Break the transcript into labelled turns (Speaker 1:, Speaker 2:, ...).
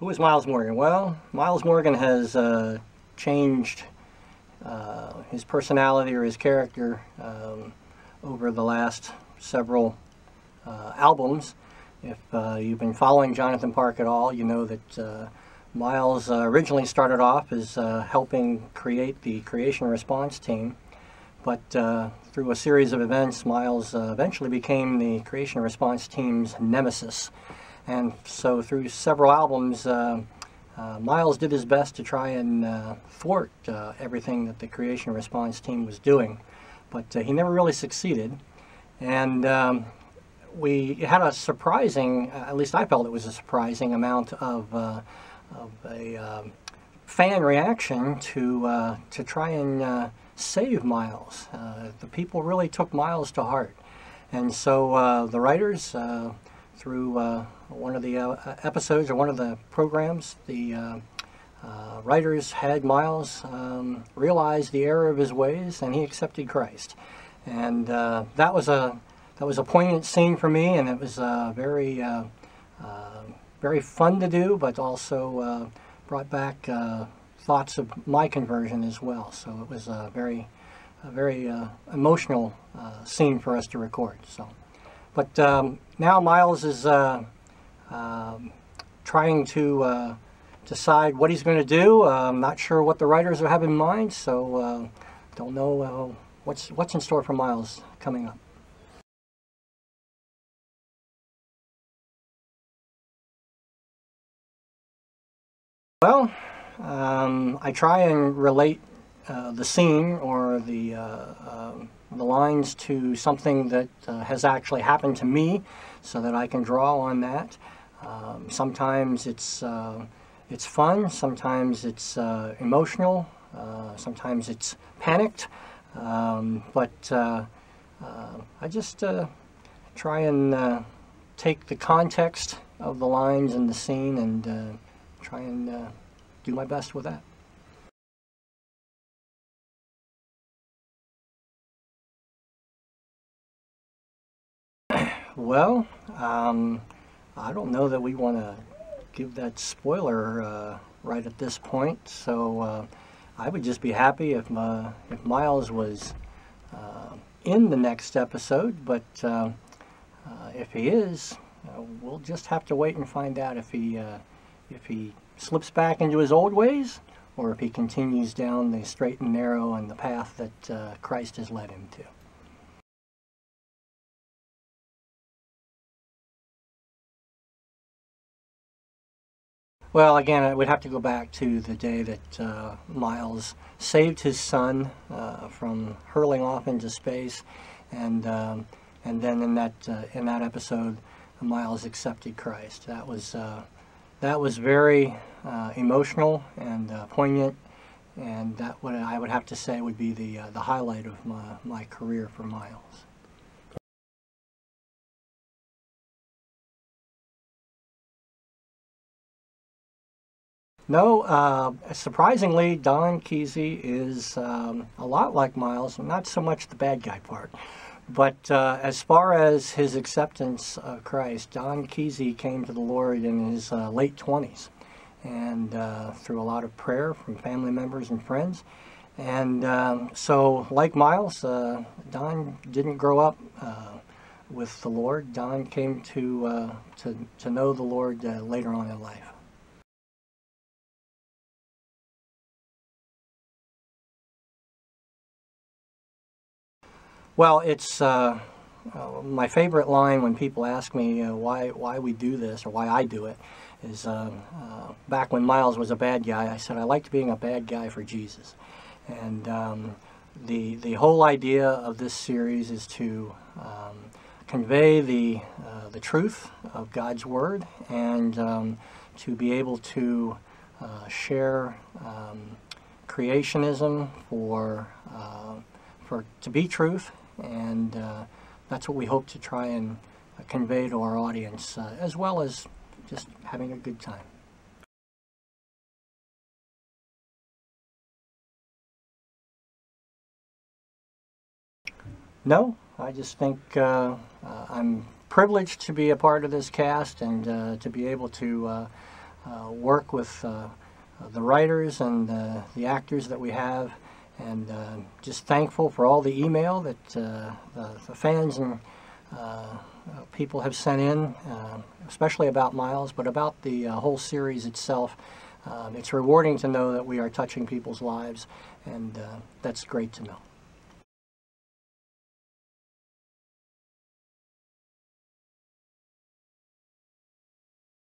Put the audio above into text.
Speaker 1: Who is Myles Morgan? Well, Myles Morgan has changed his personality or his character over the last several albums. If you've been following Jonathan Park at all, you know that Myles originally started off as helping create the creation response team, but through a series of events, Myles eventually became the creation response team's nemesis. And so through several albums, Myles did his best to try and thwart everything that the creation response team was doing, but he never really succeeded. And we had a surprising, at least I felt it was a surprising amount of a fan reaction to try and save Myles. The people really took Myles to heart, and so the writers, through one of the episodes or one of the programs, the writers had Myles realize the error of his ways, and he accepted Christ. And that was a poignant scene for me, and it was very fun to do, but also brought back thoughts of my conversion as well. So it was a very emotional scene for us to record. So, but now Myles is trying to decide what he's going to do. I'm not sure what the writers have in mind, so don't know what's in store for Myles coming up. Well, I try and relate the scene or the lines to something that has actually happened to me, so that I can draw on that. Sometimes it's fun, sometimes it's emotional, sometimes it's panicked, but I just try and take the context of the lines and the scene and try and do my best with that. Well, I don't know that we want to give that spoiler right at this point, so I would just be happy if Myles was in the next episode, but if he is, we'll just have to wait and find out if he slips back into his old ways, or if he continues down the straight and narrow and the path that Christ has led him to. Well, again, I would have to go back to the day that Myles saved his son from hurling off into space, and then in that episode, Myles accepted Christ. That was very emotional and poignant, and that I would have to say would be the highlight of my career for Myles. No, surprisingly, Don Keesey is a lot like Myles, not so much the bad guy part. But as far as his acceptance of Christ, Don Keesey came to the Lord in his late 20s, and through a lot of prayer from family members and friends. And so, like Myles, Don didn't grow up with the Lord. Don came to know the Lord later on in life. Well, it's my favorite line when people ask me why we do this or why I do it is back when Myles was a bad guy, I said I liked being a bad guy for Jesus. And the whole idea of this series is to convey the truth of God's Word, and to be able to share creationism to be truth, and that's what we hope to try and convey to our audience, as well as just having a good time. No, I just think I'm privileged to be a part of this cast, and to be able to work with the writers and the actors that we have, and just thankful for all the email that the fans and people have sent in, especially about Myles, but about the whole series itself. It's rewarding to know that we are touching people's lives, and that's great to know.